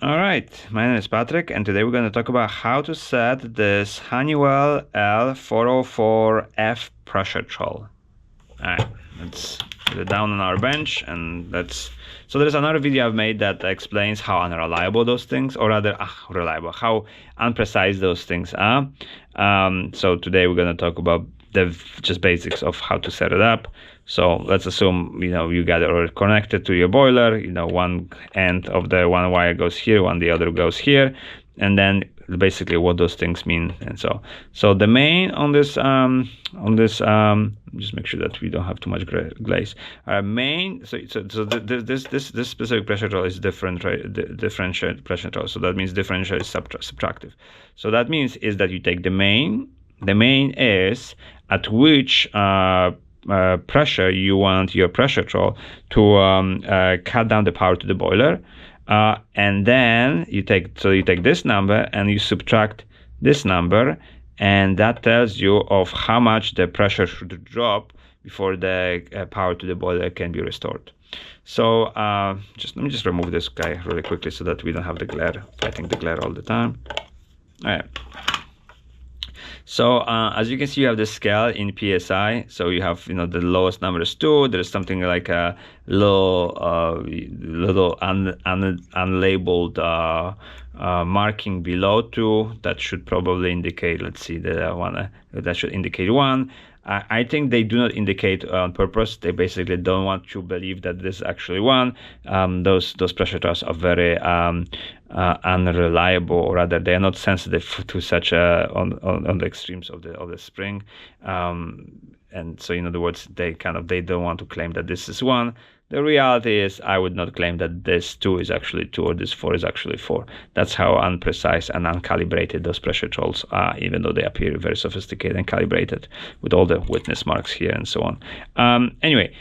All right, my name is Patrick, and today we're going to talk about how to set this Honeywell L404F Pressuretrol. All right, let's put it down on our bench, and so there's another video I've made that explains how unreliable those things, or rather, reliable, how unprecise those things are. So today we're going to talk about the just basics of how to set it up. So let's assume you got it already connected to your boiler. One end of the one wire goes here, the other goes here, and then basically what those things mean. And so the main on this just make sure that we don't have too much glaze. This specific pressuretrol is differential pressuretrol. So that means differential is subtractive. So that means is that you take the main. The main is at which pressure you want your pressuretrol to cut down the power to the boiler, and then you take this number and you subtract this number, and that tells you of how much the pressure should drop before the power to the boiler can be restored. So let me just remove this guy really quickly so that we don't have the glare, fighting the glare all the time. All right. So as you can see, you have the scale in PSI. So you have the lowest number is 2. There's something like a little unlabeled marking below 2 that should probably indicate. Let's see, that should indicate 1. I think they do not indicate on purpose. They basically don't want to believe that this is actually 1. Those pressure troughs are very unreliable, or rather they are not sensitive to such on the extremes of the spring, and so in other words they don't want to claim that this is 1. The reality is I would not claim that this 2 is actually 2 or this 4 is actually 4. That's how unprecise and uncalibrated those pressure trolls are, even though they appear very sophisticated and calibrated with all the witness marks here and so on. Anyway,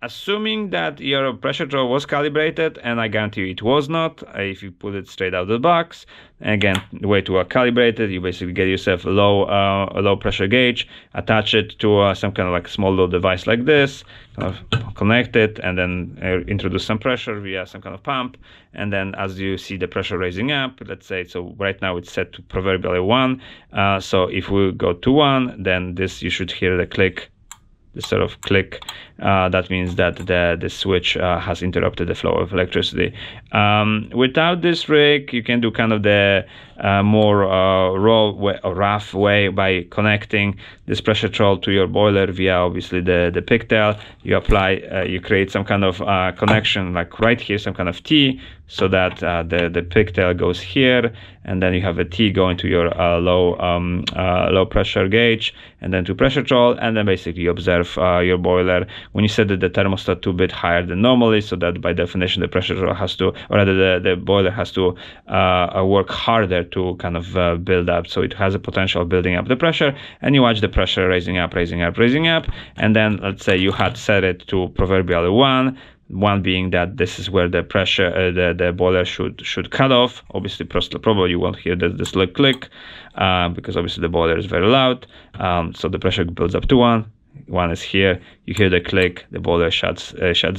assuming that your pressure troll was calibrated, and I guarantee you it was not, if you put it straight out of the box. And again, the way to calibrate it, you basically get yourself a low pressure gauge, attach it to some kind of like small little device like this, kind of connect it, and then introduce some pressure via some kind of pump. And then as you see the pressure raising up, let's say, so right now it's set to proverbially 1. So if we go to 1, then you should hear the click. This sort of click, that means that the switch has interrupted the flow of electricity. Without this rig, you can do kind of the more rough way by connecting this pressure troll to your boiler via obviously the pigtail. You create some kind of connection like right here, some kind of T, so that the pigtail goes here, and then you have a T going to your low pressure gauge, and then to pressure troll, and then basically you observe your boiler when you set the thermostat to a bit higher than normally, so that by definition the pressure troll has to, or rather the boiler has to work harder to kind of build up, so it has a potential of building up the pressure, and you watch the pressure raising up, and then let's say you had set it to proverbially 1 being that this is where the pressure, the boiler should cut off. Obviously, probably you won't hear this little click because obviously the boiler is very loud. So the pressure builds up to 1. 1 is here. You hear the click. The boiler shuts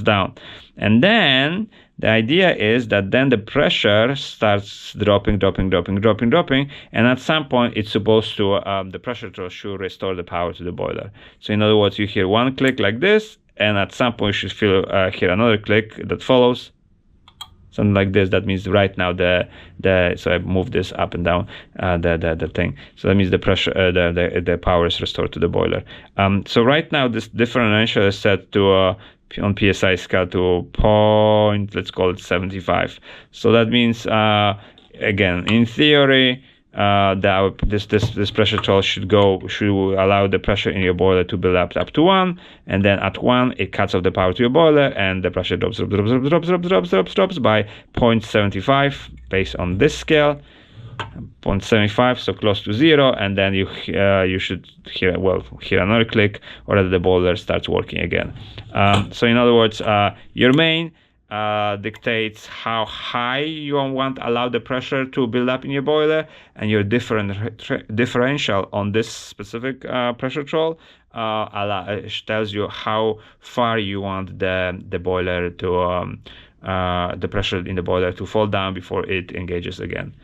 down, and then the idea is that then the pressure starts dropping, and at some point it's supposed to the pressure trough should restore the power to the boiler. So in other words, you hear 1 click like this, and at some point you should hear another click that follows, something like this. That means right now so I move this up and down the thing. So that means the pressure, the power is restored to the boiler. So right now this differential is set to on PSI scale to let's call it 75. So that means again, in theory, this pressure trough should allow the pressure in your boiler to build up to 1, and then at 1 it cuts off the power to your boiler, and the pressure drops by 0.75 based on this scale, 0.75, so close to 0, and then you should hear another click, or that the boiler starts working again. So in other words, your main dictates how high you allow the pressure to build up in your boiler, and your differential on this specific pressure troll tells you how far you want the boiler the pressure in the boiler to fall down before it engages again.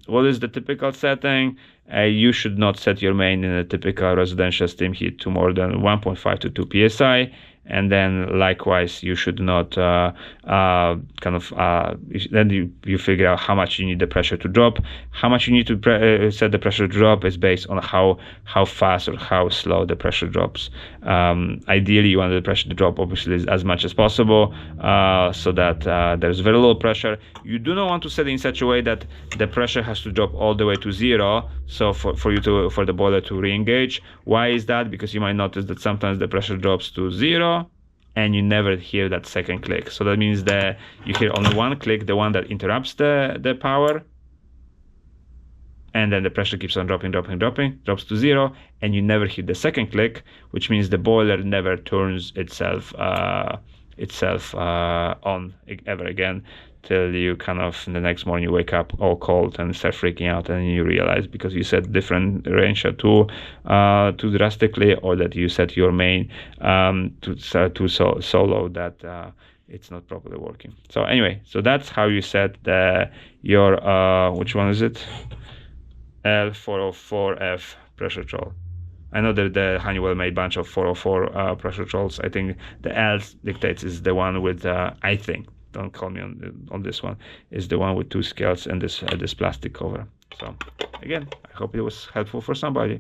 What is the typical setting? You should not set your main in a typical residential steam heat to more than 1.5 to 2 psi. And then likewise, you should not then you figure out how much you need the pressure to drop. How much you need to set the pressure to drop is based on how fast or how slow the pressure drops. Ideally, you want the pressure to drop obviously as much as possible, so that there's very low pressure. You do not want to set it in such a way that the pressure has to drop all the way to zero, so for the boiler to re-engage. Why is that? Because you might notice that sometimes the pressure drops to zero and you never hear that second click. So that means that you hear only one click, the one that interrupts the power, and then the pressure keeps on dropping, drops to zero, and you never hear the second click, which means the boiler never turns itself on ever again, till you kind of the next morning you wake up all cold and start freaking out, and you realize because you set differential too drastically, or that you set your main too low that it's not properly working. So anyway, so that's how you set your which one is it? L404F Pressuretrol. I know that the Honeywell made a bunch of 404 Pressuretrols. I think the L dictates is the one with I think, don't call me on this one, is the one with 2 scales and this plastic cover. So again, I hope it was helpful for somebody.